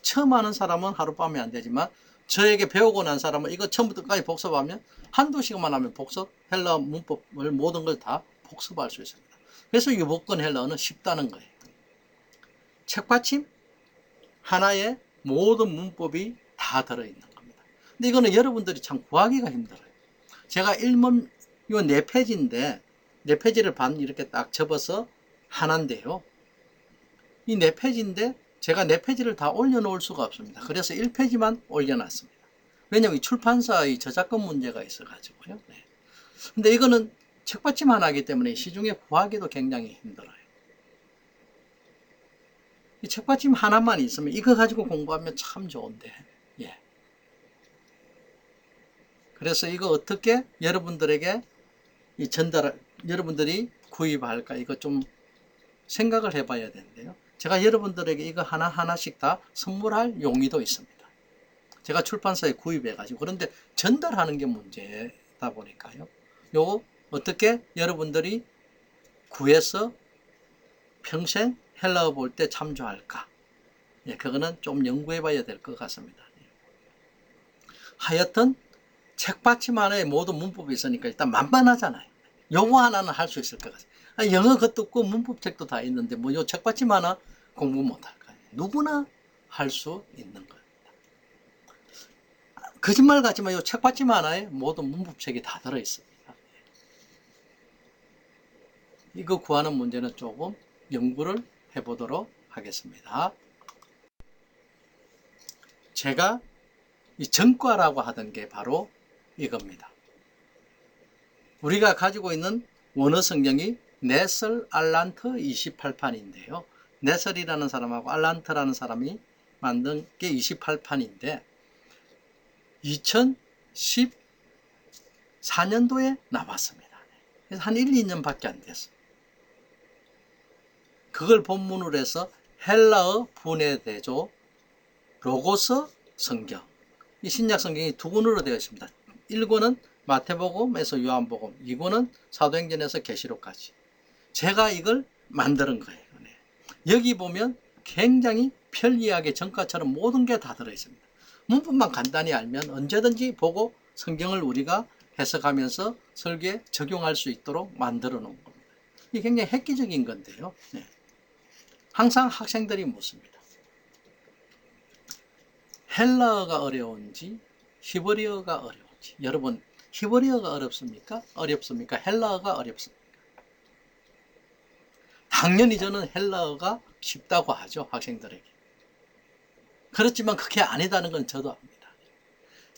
처음 하는 사람은 하룻밤에 안 되지만 저에게 배우고 난 사람은 이거 처음부터 끝까지 복습하면 한두 시간만 하면 헬라어 문법을 모든 걸 다 복습할 수 있습니다. 그래서 유복권 헬라어는 쉽다는 거예요. 책받침 하나에 모든 문법이 다 들어있는 겁니다. 근데 이거는 여러분들이 참 구하기가 힘들어요. 제가 일문 요 4페이지인데 4페이지를 반 이렇게 딱 접어서 하나인데요. 이 4페이지인데 제가 4페이지를 다 올려놓을 수가 없습니다. 그래서 1페이지만 올려놨습니다. 왜냐하면 출판사의 저작권 문제가 있어가지고요. 네. 근데 이거는 책받침 하나이기 때문에 시중에 구하기도 굉장히 힘들어요. 이 책받침 하나만 있으면 이거 가지고 공부하면 참 좋은데, 예. 그래서 이거 어떻게 여러분들에게 여러분들이 구입할까? 이거 좀 생각을 해봐야 되는데요. 제가 여러분들에게 이거 하나하나씩 다 선물할 용의도 있습니다. 제가 출판사에 구입해가지고, 그런데 전달하는 게 문제다 보니까요. 요거 어떻게 여러분들이 구해서 평생 헬라어 볼 때 참조할까? 예, 그거는 좀 연구해 봐야 될 것 같습니다. 하여튼 책받침 하나에 모든 문법이 있으니까 일단 만만하잖아요. 요거 하나는 할 수 있을 것 같아요. 영어 것도 없고 문법책도 다 있는데 뭐 요 책받침 하나 공부 못할까요? 누구나 할 수 있는 겁니다. 거짓말 같지만 요 책받침 하나에 모든 문법책이 다 들어있습니다. 이거 구하는 문제는 조금 연구를 해보도록 하겠습니다. 제가 이 전과라고 하던 게 바로 이겁니다. 우리가 가지고 있는 원어 성경이 네슬 알란트 28판인데요. 네슬이라는 사람하고 알란트라는 사람이 만든 게 28판인데 2014년도에 나왔습니다. 그래서 한 1, 2년밖에 안 됐어요. 그걸 본문으로 해서 헬라어 분해대조 로고스 성경, 이 신약 성경이 두 권으로 되어 있습니다. 1권은 마태복음에서 요한복음, 이거는 사도행전에서 계시록까지 제가 이걸 만드는 거예요. 네. 여기 보면 굉장히 편리하게 전과처럼 모든 게 다 들어있습니다. 문법만 간단히 알면 언제든지 보고 성경을 우리가 해석하면서 설교에 적용할 수 있도록 만들어 놓은 겁니다. 이게 굉장히 획기적인 건데요. 네. 항상 학생들이 묻습니다. 헬라어가 어려운지 히브리어가 어려운지. 여러분, 히브리어가 어렵습니까? 어렵습니까? 헬라어가 어렵습니까? 당연히 저는 헬라어가 쉽다고 하죠, 학생들에게. 그렇지만 그게 아니다는 건 저도 압니다.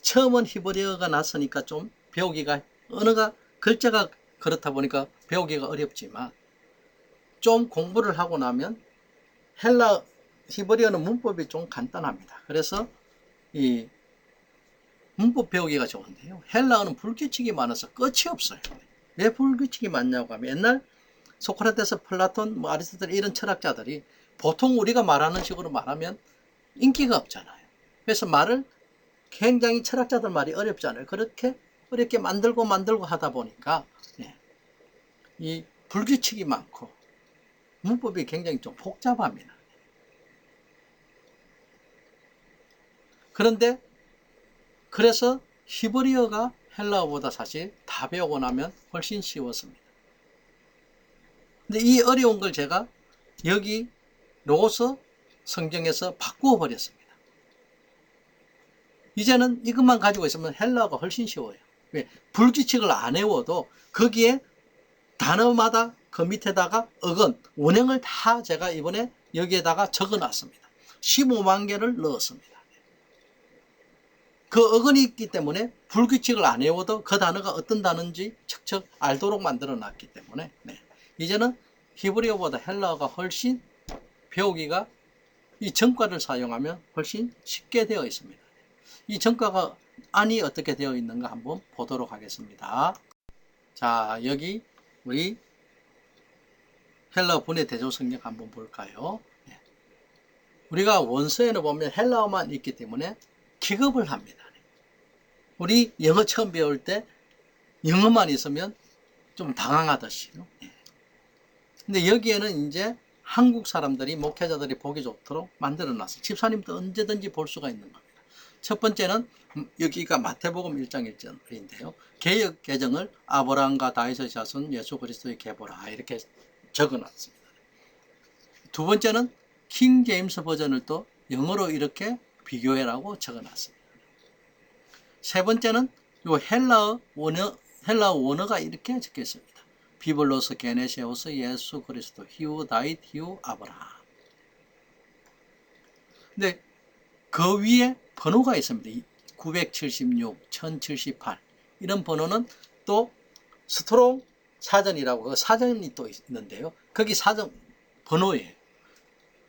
처음은 히브리어가 났으니까 좀 배우기가, 언어가, 글자가 그렇다 보니까 배우기가 어렵지만 좀 공부를 하고 나면 히브리어는 문법이 좀 간단합니다. 그래서 이 문법 배우기가 좋은데요. 헬라어는 불규칙이 많아서 끝이 없어요. 왜 불규칙이 많냐고 하면 옛날 소크라테스, 플라톤, 아리스토텔 이런 철학자들이 보통 우리가 말하는 식으로 말하면 인기가 없잖아요. 그래서 말을 굉장히 철학자들 말이 어렵잖아요. 그렇게 어렵게 만들고 하다 보니까 이 불규칙이 많고 문법이 굉장히 좀 복잡합니다. 그런데 그래서 히브리어가 헬라어보다 사실 다 배우고 나면 훨씬 쉬웠습니다. 근데 이 어려운 걸 제가 여기 로고스 성경에서 바꾸어 버렸습니다. 이제는 이것만 가지고 있으면 헬라어가 훨씬 쉬워요. 왜? 불규칙을 안 외워도 거기에 단어마다 그 밑에다가 어근, 원형을 다 제가 이번에 여기에다가 적어 놨습니다. 15만 개를 넣었습니다. 그 어근이 있기 때문에 불규칙을 안 외워도 그 단어가 어떤 단어인지 척척 알도록 만들어 놨기 때문에 이제는 히브리어보다 헬라어가 훨씬 배우기가 이 전과를 사용하면 훨씬 쉽게 되어 있습니다. 이 전과가 안이 어떻게 되어 있는가 한번 보도록 하겠습니다. 자, 여기 우리 헬라어 분해 대조 성경 한번 볼까요? 우리가 원서에는 보면 헬라어만 있기 때문에 기급을 합니다. 우리 영어 처음 배울 때 영어만 있으면 좀 당황하듯이요. 근데 여기에는 이제 한국 사람들이, 목회자들이 보기 좋도록 만들어 놨어요. 집사님도 언제든지 볼 수가 있는 겁니다. 첫 번째는 여기가 마태복음 1장 1절인데요. 개역 개정을 아브라함과 다윗의 자손 예수 그리스도의 계보라 이렇게 적어 놨습니다. 두 번째는 킹 제임스 버전을 또 영어로 이렇게 비교해라고 적어 놨습니다. 세 번째는 요 헬라어 원어가 이렇게 적혀 있습니다. 비블로스 게네세우스 예수 그리스도 히우 다윗 히우 아브라함. 근데 그 위에 번호가 있습니다. 976, 1078 이런 번호는 또 스트롱 사전이라고 그 사전이 또 있는데요. 거기 사전 번호예요.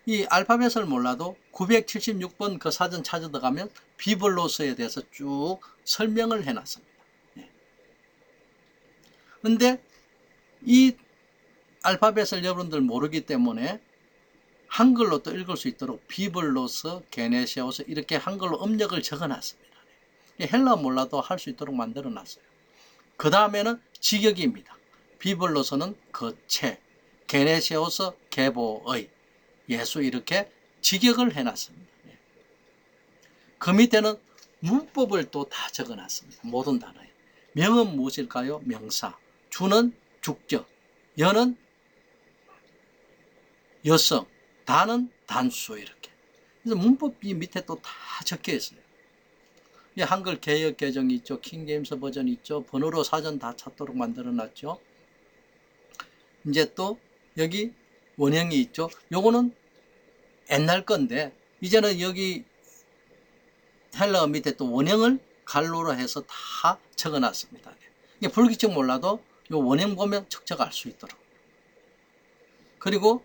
이 알파벳을 몰라도 976번 그 사전 찾아 들어가면 비블로스에 대해서 쭉 설명을 해놨습니다. 그런데 이 알파벳을 여러분들 모르기 때문에 한글로 또 읽을 수 있도록 비블로스, 게네시오스 이렇게 한글로 음력을 적어놨습니다. 헬라어 몰라도 할 수 있도록 만들어놨어요. 그 다음에는 직역입니다. 비블로스는 거체, 게네시오스 계보의, 예수 이렇게 직역을 해놨습니다. 그 밑에는 문법을 또 다 적어놨습니다. 모든 단어에. 명은 무엇일까요? 명사. 주는 죽적. 여는 여성. 단은 단수 이렇게. 그래서 문법이 밑에 또 다 적혀 있어요. 한글 개역 개정이 있죠. 킹제임스 버전이 있죠. 번호로 사전 다 찾도록 만들어놨죠. 이제 또 여기 원형이 있죠. 요거는 옛날 건데 이제는 여기 헬라어 밑에 또 원형을 갈로로 해서 다 적어놨습니다. 이게 불규칙 몰라도 요 원형 보면 척척 알 수 있도록. 그리고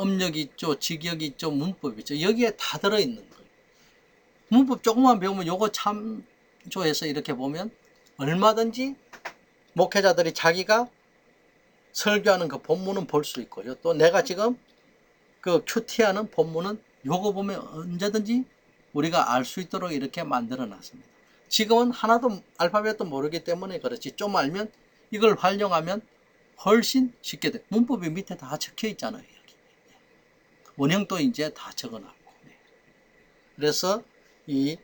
음력이 있죠, 직역이 있죠, 문법이 있죠. 여기에 다 들어있는 거예요. 문법 조금만 배우면 요거 참조해서 이렇게 보면 얼마든지 목회자들이 자기가 설교하는 그 본문은 볼 수 있고요. 또 내가 지금 그 큐티하는 본문은 요거 보면 언제든지 우리가 알 수 있도록 이렇게 만들어 놨습니다. 지금은 하나도 알파벳도 모르기 때문에 그렇지, 좀 알면 이걸 활용하면 훨씬 쉽게 돼. 문법이 밑에 다 적혀 있잖아요. 여기. 원형도 이제 다 적어놨고. 그래서 이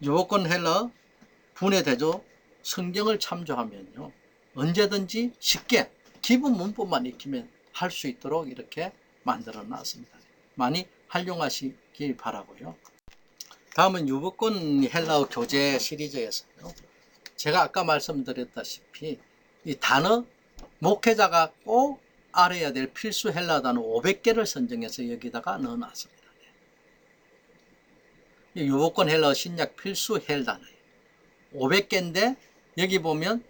유보권 헬러 분해 대조 성경을 참조하면요, 언제든지 쉽게 기본 문법만 익히면 할 수 있도록 이렇게 만들어 놨습니다. 많이 활용하시길 바라고요. 다음은 유보권 헬러 교재 시리즈에서요, 제가 아까 말씀드렸다시피 이 단어, 목회자가 꼭 알아야 될 필수 헬라 단어 500개를 선정해서 여기다가 넣어놨습니다. 유보권 헬러 신약 필수 헬 단어예요. 500개인데 여기 보면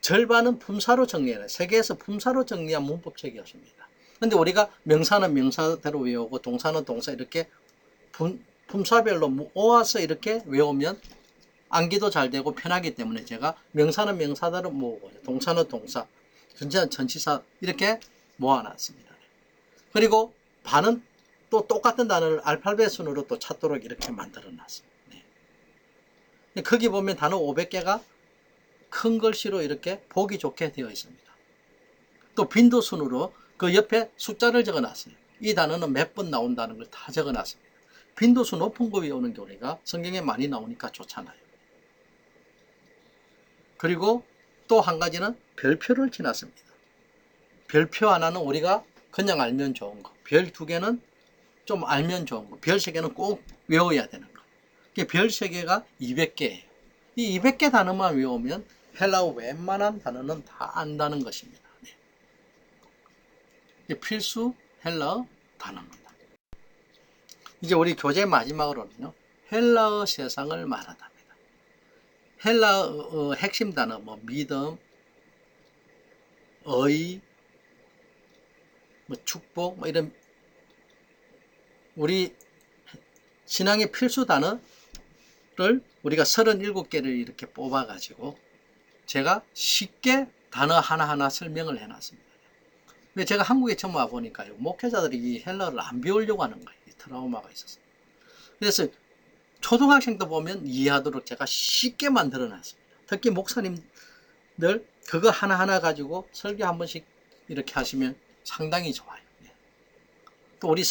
절반은 품사로 정리해요. 세계에서 품사로 정리한 문법책이었습니다. 근데 우리가 명사는 명사대로 외우고 동사는 동사 이렇게 품사별로 모아서 이렇게 외우면 암기도 잘 되고 편하기 때문에 제가 명사는 명사대로 모으고 동사는 동사, 전치사는 전치사 이렇게 모아놨습니다. 그리고 반은 또 똑같은 단어를 알파벳 순으로 또 찾도록 이렇게 만들어놨습니다. 네. 거기 보면 단어 500개가 큰 글씨로 이렇게 보기 좋게 되어 있습니다. 또 빈도순으로 그 옆에 숫자를 적어놨어요. 이 단어는 몇 번 나온다는 걸 다 적어놨습니다. 빈도수 높은 거 외우는 게 우리가 성경에 많이 나오니까 좋잖아요. 그리고 또 한 가지는 별표를 지났습니다. 별표 하나는 우리가 그냥 알면 좋은 거, 별 2개는 좀 알면 좋은 거, 별 3개는 꼭 외워야 되는 거. 별 3개가 200개예요. 이 200개 단어만 외우면 헬라어 웬만한 단어는 다 안다는 것입니다. 필수 헬라어 단어입니다. 이제 우리 교재 마지막으로는요, 헬라어 세상을 말하답니다. 헬라어 핵심 단어, 뭐 믿음, 의, 뭐 축복, 뭐 이런 우리 신앙의 필수 단어를 우리가 37개를 이렇게 뽑아가지고 제가 쉽게 단어 하나하나 설명을 해놨습니다. 근데 제가 한국에 처음 와보니까요, 목회자들이 이 헬라어를 안 배우려고 하는 거예요. 이 트라우마가 있어서. 그래서 초등학생도 보면 이해하도록 제가 쉽게 만들어 놨습니다. 특히 목사님들 그거 하나하나 가지고 설교 한 번씩 이렇게 하시면 상당히 좋아요. 또 우리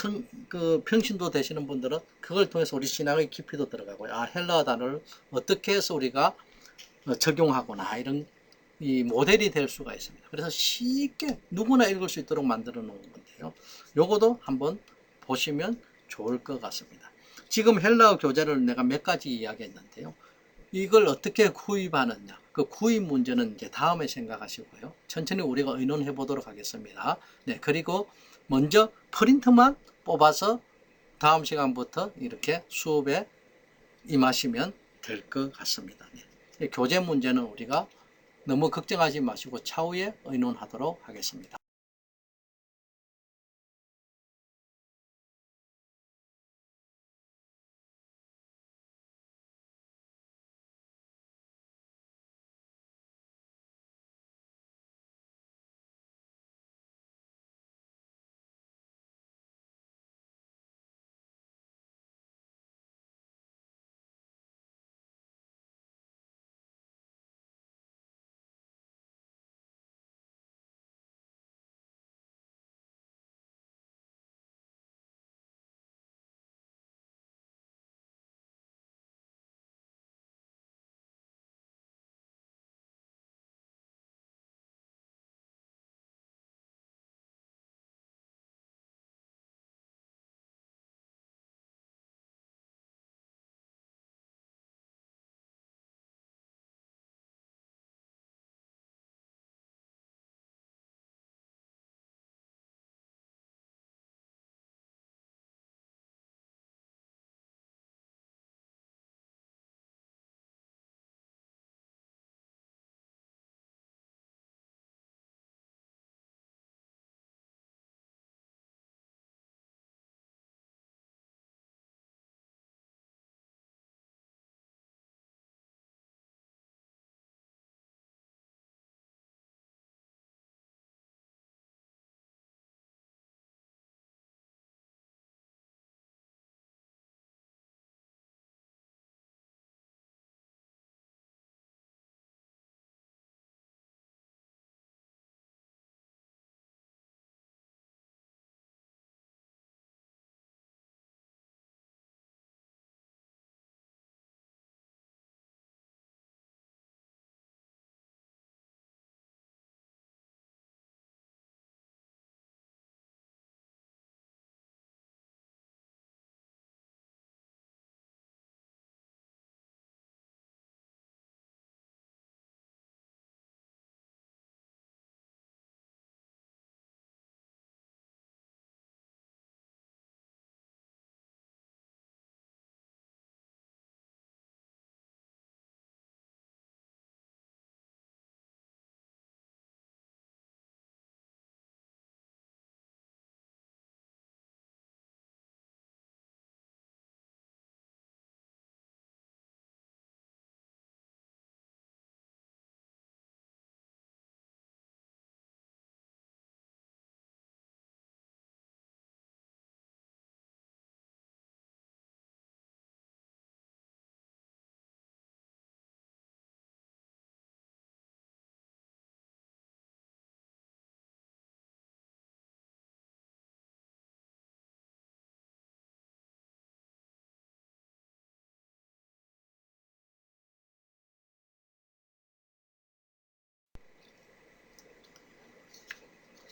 평신도 되시는 분들은 그걸 통해서 우리 신앙의 깊이도 들어가고요. 아, 헬라어 단어를 어떻게 해서 우리가 적용하거나 이런 이 모델이 될 수가 있습니다. 그래서 쉽게 누구나 읽을 수 있도록 만들어 놓은 건데요. 요거도 한번 보시면 좋을 것 같습니다. 지금 헬라어 교재를 내가 몇 가지 이야기했는데요. 이걸 어떻게 구입하느냐, 그 구입 문제는 이제 다음에 생각하시고요. 천천히 우리가 의논해 보도록 하겠습니다. 네, 그리고 먼저 프린트만 뽑아서 다음 시간부터 이렇게 수업에 임하시면 될 것 같습니다. 네. 교재 문제는 우리가 너무 걱정하지 마시고 차후에 의논하도록 하겠습니다.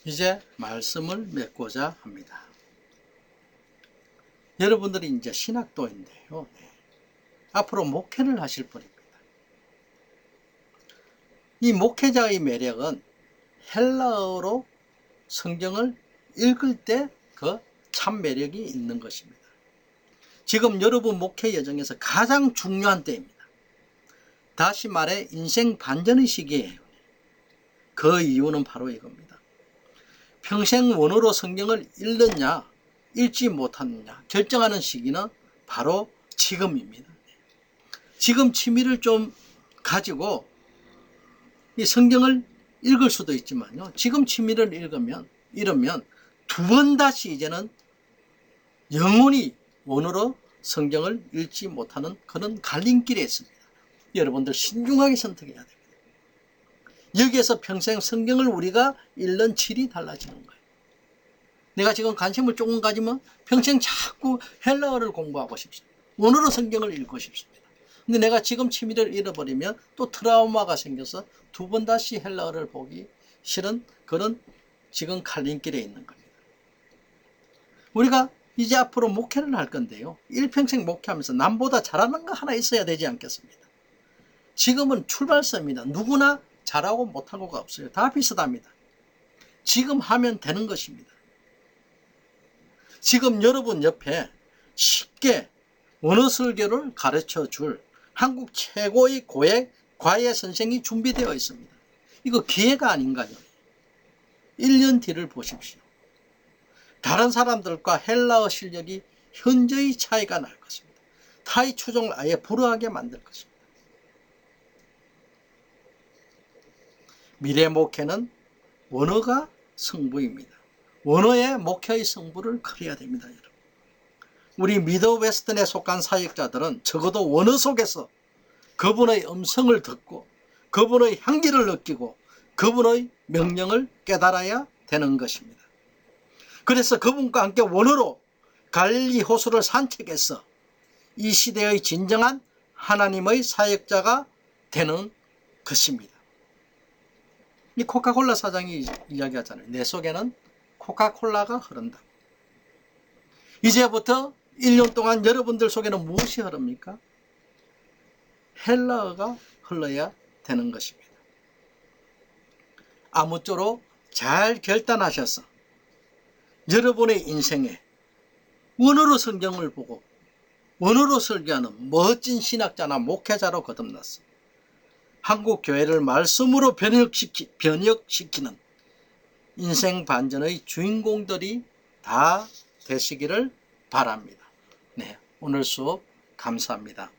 이제 말씀을 맺고자 합니다. 여러분들이 이제 신학도인데요. 앞으로 목회를 하실 분입니다. 이 목회자의 매력은 헬라어로 성경을 읽을 때 그 참 매력이 있는 것입니다. 지금 여러분 목회 여정에서 가장 중요한 때입니다. 다시 말해 인생 반전의 시기예요. 그 이유는 바로 이겁니다. 평생 원어로 성경을 읽느냐 읽지 못하느냐 결정하는 시기는 바로 지금입니다. 지금 취미를 좀 가지고 이 성경을 읽을 수도 있지만요. 지금 취미를 잃으면 두 번 다시 이제는 영원히 원어로 성경을 읽지 못하는 그런 갈림길에 있습니다. 여러분들 신중하게 선택해야 됩니다. 여기에서 평생 성경을 우리가 읽는 질이 달라지는 거예요. 내가 지금 관심을 조금 가지면 평생 자꾸 헬라어를 공부하고 싶습니다. 원어로 성경을 읽고 싶습니다. 근데 내가 지금 취미를 잃어버리면 또 트라우마가 생겨서 두 번 다시 헬라어를 보기 싫은 그런 지금 갈림길에 있는 겁니다. 우리가 이제 앞으로 목회를 할 건데요. 일평생 목회하면서 남보다 잘하는 거 하나 있어야 되지 않겠습니까? 지금은 출발선입니다. 누구나 잘하고 못하고가 없어요. 다 비슷합니다. 지금 하면 되는 것입니다. 지금 여러분 옆에 쉽게 원어 설교를 가르쳐 줄 한국 최고의 과외 선생이 준비되어 있습니다. 이거 기회가 아닌가요? 1년 뒤를 보십시오. 다른 사람들과 헬라어 실력이 현저히 차이가 날 것입니다. 타이 추종을 아예 불허하게 만들 것입니다. 미래 목회는 원어가 승부입니다. 원어의 목회의 승부를 커려야 됩니다. 여러분. 우리 미드웨스턴에 속한 사역자들은 적어도 원어 속에서 그분의 음성을 듣고 그분의 향기를 느끼고 그분의 명령을 깨달아야 되는 것입니다. 그래서 그분과 함께 원어로 갈릴리 호수를 산책해서 이 시대의 진정한 하나님의 사역자가 되는 것입니다. 이 코카콜라 사장이 이야기하잖아요. 내 속에는 코카콜라가 흐른다. 이제부터 1년 동안 여러분들 속에는 무엇이 흐릅니까? 헬라어가 흘러야 되는 것입니다. 아무쪼록 잘 결단하셔서 여러분의 인생에 원어로 성경을 보고 원어로 설교하는 멋진 신학자나 목회자로 거듭났어. 한국 교회를 말씀으로 변혁시키는 인생 반전의 주인공들이 다 되시기를 바랍니다. 네, 오늘 수업 감사합니다.